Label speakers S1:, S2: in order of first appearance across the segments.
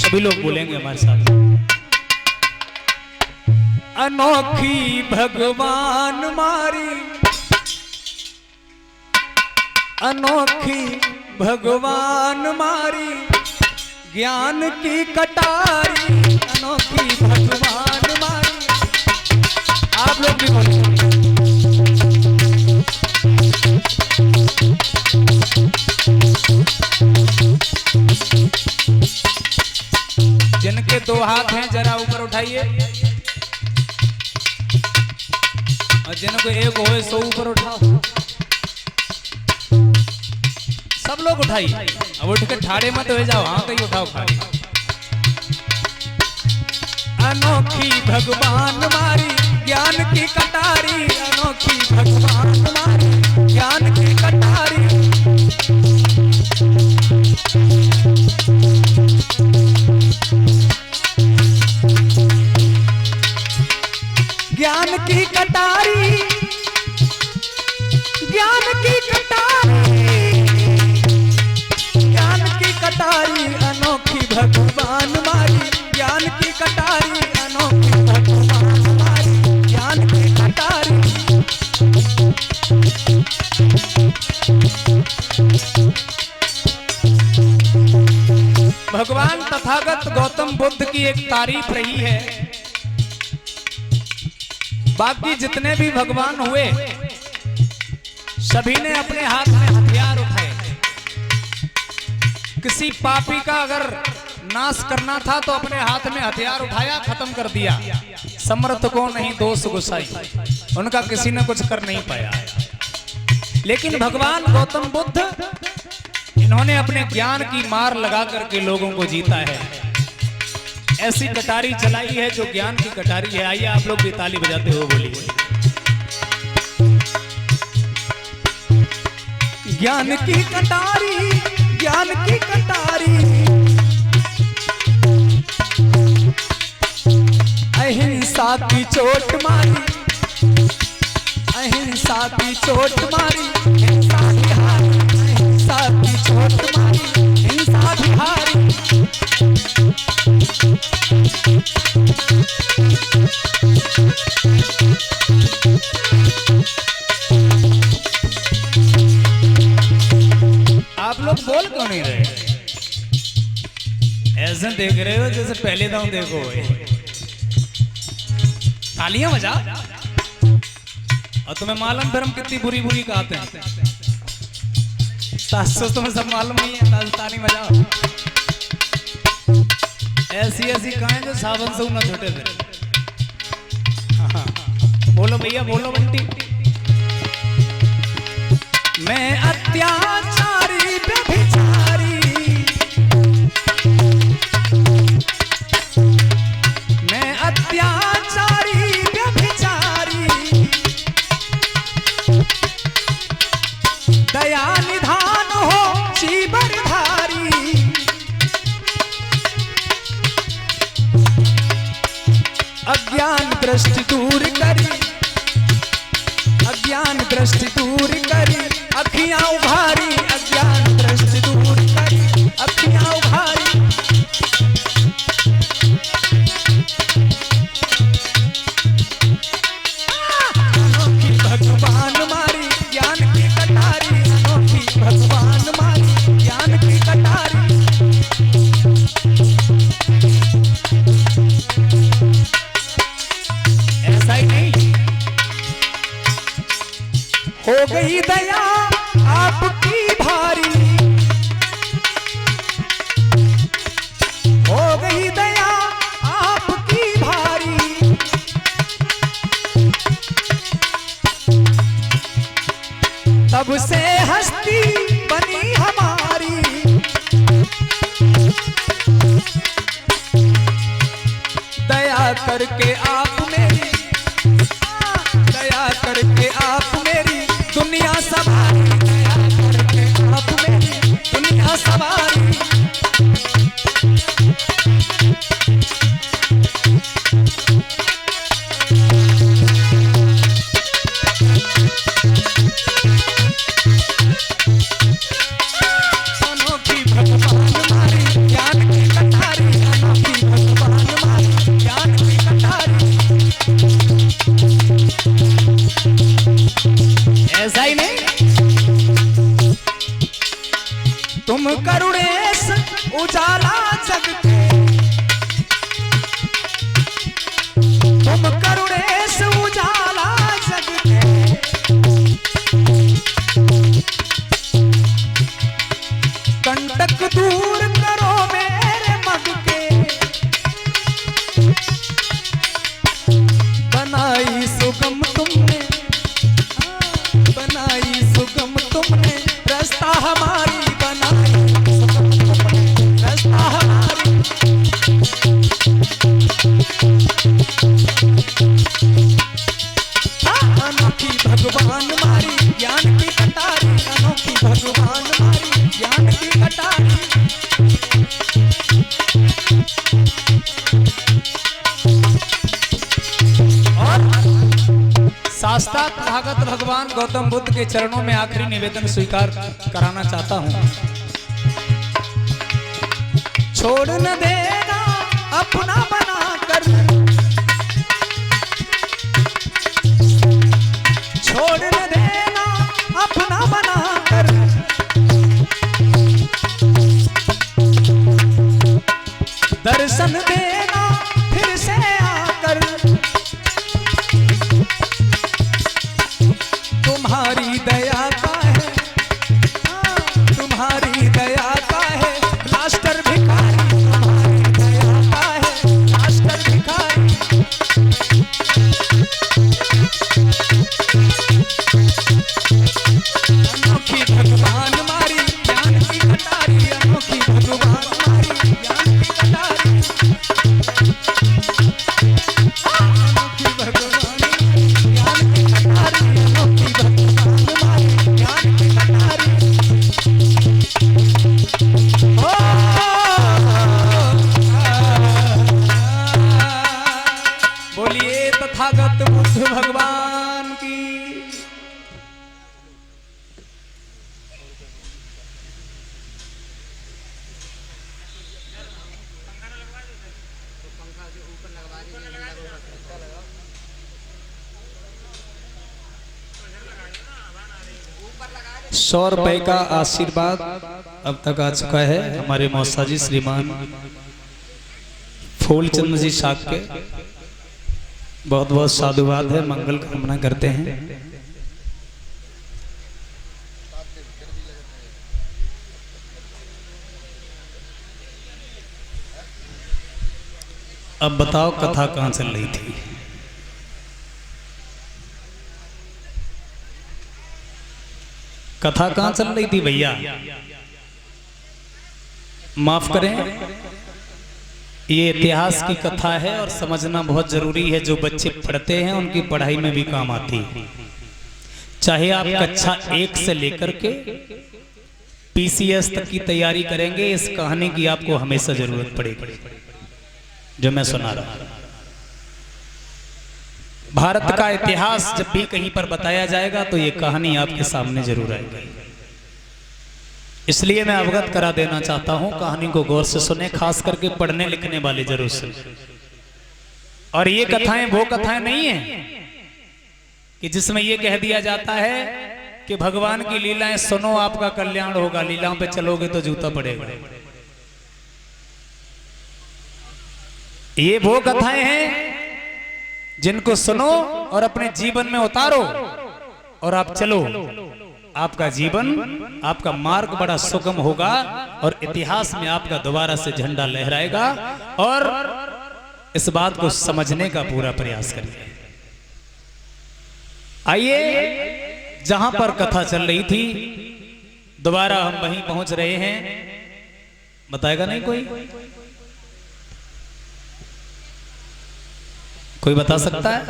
S1: सभी लोग बोलेंगे हमारे साथ। अनोखी भगवान मारी, अनोखी भगवान मारी, ज्ञान की कटारी, अनोखी भगवान मारी। आप लोग भी बोलेंगे। जिनके दो हाथ हैं जरा ऊपर उठाइए, और जिनको एक होए सो ऊपर उठाओ। सब लोग उठाइए। अब उठ के ठाड़े मत हो जाओ, हाँ कहीं उठाओ खाली। अनोखी भगवान मारी, ज्ञान की कटारी, अनोखी भगवान मारी, ज्ञान की कटारी। ज्ञान की कटारी, ज्ञान की कटारी, ज्ञान की कटारी, अनोखी भगवान मारी, ज्ञान की कटारी, अनोखी भगवान मारी, ज्ञान की कटारी। भगवान तथागत गौतम बुद्ध की एक तारीफ रही है। बाकी जितने भी भगवान हुए सभी ने अपने हाथ में हथियार उठाए। किसी पापी का अगर नाश करना था तो अपने हाथ में हथियार उठाया, खत्म कर दिया। समर्थ को नहीं दोष गुसाई, उनका किसी ने कुछ कर नहीं पाया। लेकिन भगवान गौतम बुद्ध, इन्होंने अपने ज्ञान की मार लगा करके लोगों को जीता है। ऐसी कटारी चलाई है जो ज्ञान की कटारी है। आइए आप लोग भी ताली बजाते हुए बोलिए। ज्ञान की कटारी, ज्ञान की कटारी, अहिंसा की चोट मारी, अहिंसा की चोट मारी, हिंसा की हारी, अहिंसा की चोट मारी, हिंसा की हारी। आप लोग बोल क्यों नहीं रहे? ऐसे देख रहे हो जैसे पहले दांव देखो। तालियां बजा। और तुम्हें मालूम फिर हम कितनी बुरी बुरी गाते हैं। सासु तुम्हें सब मालूम नहीं है। ताली बजाओ। ऐसी ऐसी गाएं जो सावन से ना छोटे थे। हाँ, बोलो भैया, बोलो बंटी। मैं अत्याचारी व्यभिचारी, मैं अत्याचारी व्यभिचारी, दया निधान हो चीबरधारी। अज्ञान दृष्टि दूर करी, अज्ञान दृष्टि दूर करी, अखियां उभारी, अज्ञान दृष्टि दूर करी, अखियां उभारी। अनोखी भगवान मारी, ज्ञान की कटारी, अनोखी भगवान मारी, ज्ञान की कटारी। ऐसा ही नहीं, हो गई दया आपकी भारी, हो गई दया आपकी भारी। तब से हस्ती बनी हमारी, दया करके आप मेरी, दया करके आप मेरी दुनिया सवारी, दया करके आप मेरी दुनिया सवारी। अनोखी भगवान मारी, ज्ञान की कटारी, तुम करुणेश उजाला जग के, तुम करुणेश उजाला जग के, कंटक दूर करो मेरे मग के, बनाई सुगम तुमने, बनाई सुगम तुमने रास्ता हमारी, बनाई सुगम तुमने रास्ता हमारी। अनोखी भगवान मारी ज्ञान की कटारी, अनोखी भगवान मारी ज्ञान की कटारी। और शास्त्रा तथागत भगवान गौतम बुद्ध के चरणों में आखिरी निवेदन स्वीकार कराना चाहता हूं। छोड़ न देना अपना बनाकर, छोड़ न देना अपना बनाकर, दर्शन देना फिर से आकर, तुम्हारी दया का है, तुम्हारी दया का है मास्टर भिखारी, तुम्हारी दया का है मास्टर भिखारी। अनोखी भगवान मारी ज्ञान की कटारी, अनोखी भगवान मारी ज्ञान की कटारी, अनोखी भगवान ज्ञान की कटारी, अनोखी भगवान मारी ज्ञान की कटारी। बोलिए तथागत बुद्ध भगवान की। ₹100 का आशीर्वाद अब तक आ चुका है हमारे मौसा जी श्रीमान फूलचंद जी साख के। बहुत बहुत साधुवाद है, मंगल कामना करते हैं। अब बताओ कथा कहाँ चल रही थी? कथा कहाँ चल रही थी भैया? माफ करें, ये इतिहास की कथा है और समझना बहुत जरूरी है। जो बच्चे पढ़ते हैं उनकी पढ़ाई में भी काम आती है। चाहे आप कक्षा 1 से लेकर के PCS तक की तैयारी करेंगे, इस कहानी की आपको हमेशा जरूरत पड़ेगी जो मैं सुना रहा हूं। भारत का इतिहास जब भी कहीं पर बताया जाएगा तो ये कहानी आपके सामने जरूर आएगी। इसलिए मैं अवगत करा देना चाहता हूं, कहानी को गौर से सुने, खास करके पढ़ने लिखने वाले जरूर सुने। और ये कथाएं वो कथाएं नहीं है कि जिसमें ये कह दिया जाता है कि भगवान की लीलाएं सुनो आपका कल्याण होगा, लीलाओं पे चलोगे तो जूता पड़ेगा। ये वो कथाएं हैं जिनको सुनो और अपने जीवन में उतारो और आप चलो, आपका जीवन, आपका मार्ग बड़ा सुगम होगा और इतिहास में आपका दोबारा से झंडा लहराएगा। और इस बात को समझने का पूरा प्रयास करिए। आइए, जहां पर कथा चल रही थी दोबारा हम वहीं पहुंच रहे हैं। बताएगा नहीं कोई? कोई बता सकता है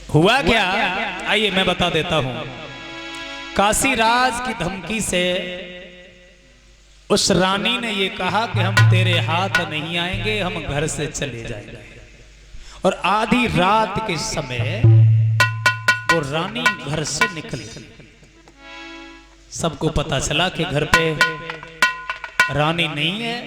S1: हुआ क्या? आइए मैं बता देता हूं। काशीराज की धमकी से उस रानी ने ये कहा कि हम तेरे हाथ नहीं आएंगे, हम घर से चले जाएंगे। और आधी रात के समय वो रानी घर से निकली। सबको पता चला कि घर पे रानी नहीं है,